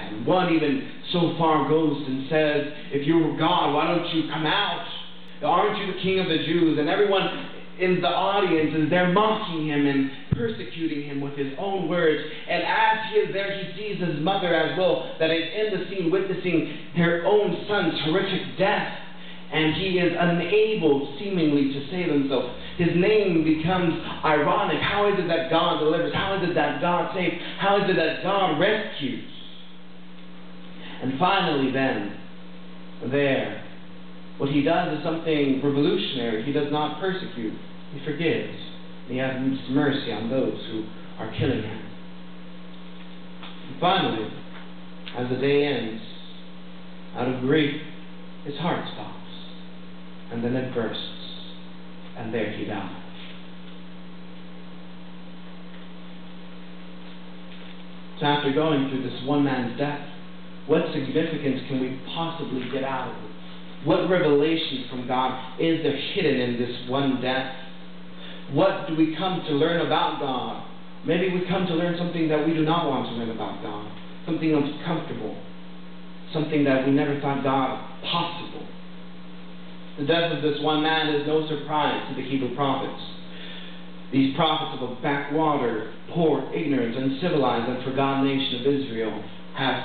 And one even so far goes and says, if you're God, why don't you come out? Aren't you the king of the Jews? And everyone in the audience is there mocking him and persecuting him with his own words. And as he is there, he sees his mother as well, that is in the scene witnessing her own son's horrific death. And he is unable, seemingly, to save himself. His name becomes ironic. How is it that God delivers? How is it that God saves? How is it that God rescues? And finally then, there, what he does is something revolutionary. He does not persecute. He forgives. He has mercy on those who are killing him. And finally, as the day ends, out of grief, his heart stops. And then it bursts. And there he dies. So after going through this one man's death, what significance can we possibly get out of it? What revelation from God is there hidden in this one death? What do we come to learn about God? Maybe we come to learn something that we do not want to learn about God. Something uncomfortable. Something that we never thought God possible. The death of this one man is no surprise to the Hebrew prophets. These prophets of a backwater, poor, ignorant, uncivilized, and forgotten nation of Israel have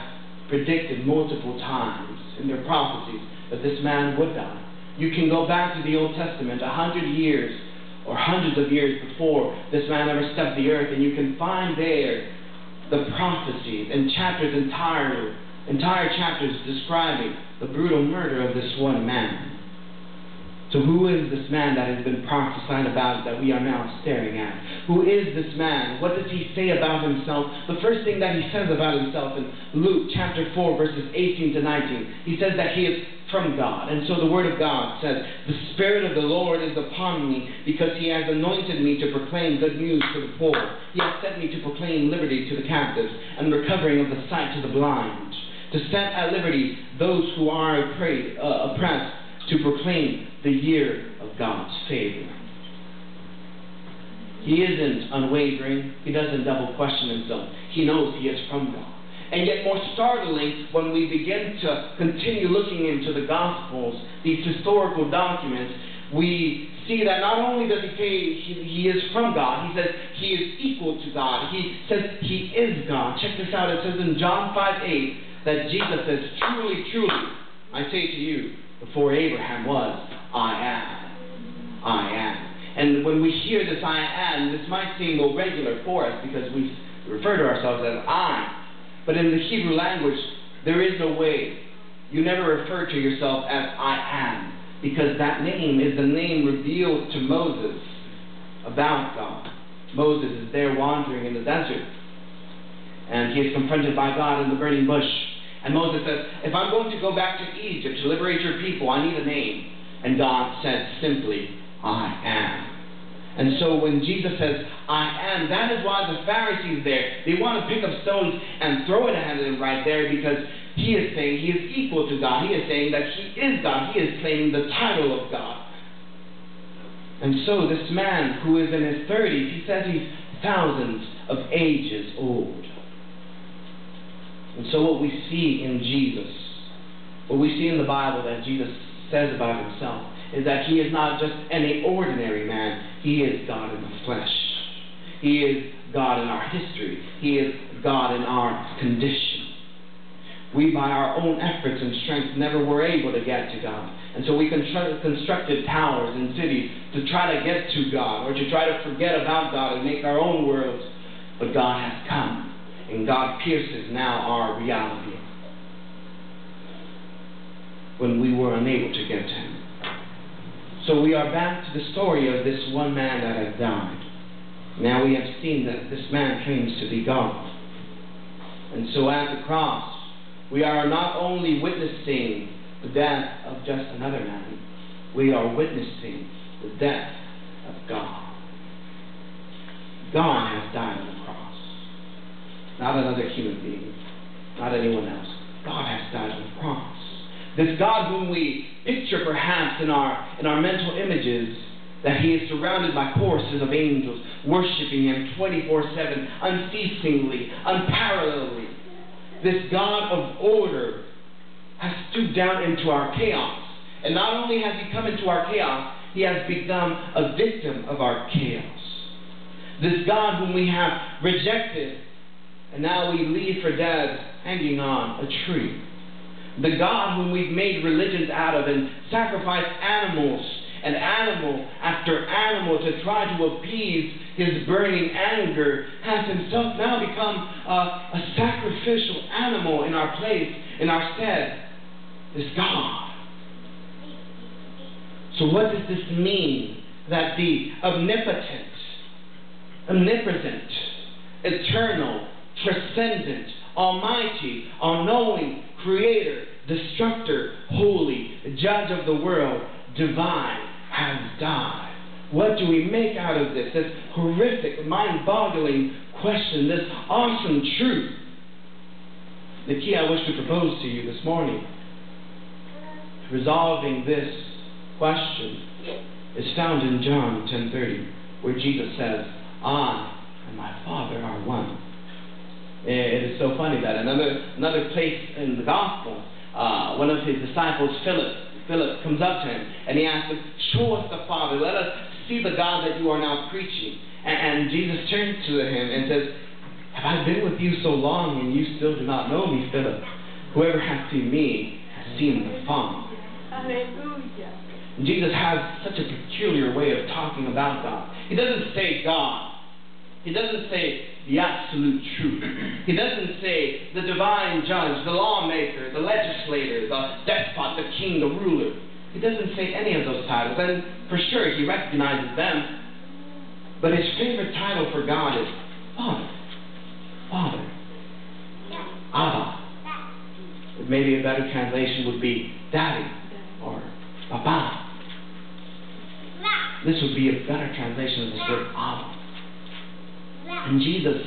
predicted multiple times in their prophecies that this man would die. You can go back to the Old Testament 100 years or hundreds of years before this man ever stepped the earth, and you can find there the prophecies and chapters, entire chapters describing the brutal murder of this one man. So who is this man that has been prophesied about that we are now staring at? Who is this man? What does he say about himself? The first thing that he says about himself in Luke chapter 4 verses 18 to 19, he says that he is from God. And so the word of God says, "The Spirit of the Lord is upon me, because he has anointed me to proclaim good news to the poor. He has sent me to proclaim liberty to the captives and recovering of the sight to the blind, to set at liberty those who are oppressed, to proclaim the year of God's favor." He isn't unwavering. He doesn't double question himself. He knows he is from God. And yet more startling, when we begin to continue looking into the Gospels, these historical documents, we see that not only does he say he is from God, he says he is equal to God. He says he is God. Check this out. It says in John 5:8 that Jesus says, "Truly, truly, I say to you, before Abraham was, I am. I am." And when we hear this "I am," this might seem irregular for us because we refer to ourselves as I. But in the Hebrew language, there is no way. You never refer to yourself as I am, because that name is the name revealed to Moses about God. Moses is there wandering in the desert, and he is confronted by God in the burning bush. And Moses says, "If I'm going to go back to Egypt to liberate your people, I need a name." And God said simply, "I am." And so when Jesus says, "I am," that is why the Pharisees there, they want to pick up stones and throw it at him right there, because he is saying he is equal to God. He is saying that he is God. He is claiming the title of God. And so this man who is in his 30s, he says he's thousands of ages old. And so what we see in Jesus, what we see in the Bible that Jesus says about himself, is that he is not just any ordinary man. He is God in the flesh. He is God in our history. He is God in our condition. We, by our own efforts and strength, never were able to get to God. And so we constructed towers and cities to try to get to God, or to try to forget about God and make our own worlds. But God has come, and God pierces now our reality when we were unable to get to him. So we are back to the story of this one man that has died. Now we have seen that this man claims to be God. And so at the cross, we are not only witnessing the death of just another man, we are witnessing the death of God. God has died on the cross. Not another human being, not anyone else. God has died on the cross. This God whom we picture perhaps in our mental images, that he is surrounded by choruses of angels worshiping him 24/7, unceasingly, unparalleledly. this God of order has stooped down into our chaos. And not only has He come into our chaos, He has become a victim of our chaos. This God whom we have rejected, and now we leave for dead, hanging on a tree. The God whom we've made religions out of and sacrificed animals and animal after animal to try to appease His burning anger, has Himself now become a sacrificial animal in our place, in our stead. This God. So what does this mean? That the omnipotent, omnipresent, eternal, transcendent, almighty, all-knowing, creator, destructor, holy, judge of the world, divine, has died. What do we make out of this? This horrific, mind-boggling question, this awesome truth. The key I wish to propose to you this morning, resolving this question, is found in John 10:30, where Jesus says, I and my Father are one. It is so funny that another place in the Gospel, one of His disciples, Philip comes up to Him and he asks him, show us the Father, let us see the God that you are now preaching. And Jesus turns to him and says, have I been with you so long and you still do not know me, Philip? Whoever has seen me has seen the Father. Hallelujah. Jesus has such a peculiar way of talking about God. He doesn't say God. He doesn't say the absolute truth. He doesn't say the divine judge, the lawmaker, the legislator, the despot, the king, the ruler. He doesn't say any of those titles. And for sure, He recognizes them. But His favorite title for God is Father. Father. Abba. Maybe a better translation would be Daddy or Papa. This would be a better translation of this word Abba. And Jesus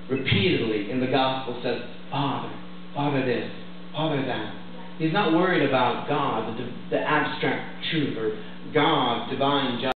repeatedly in the Gospel says, Father, Father this, Father that. He's not worried about God, the abstract truth, or God, divine judge.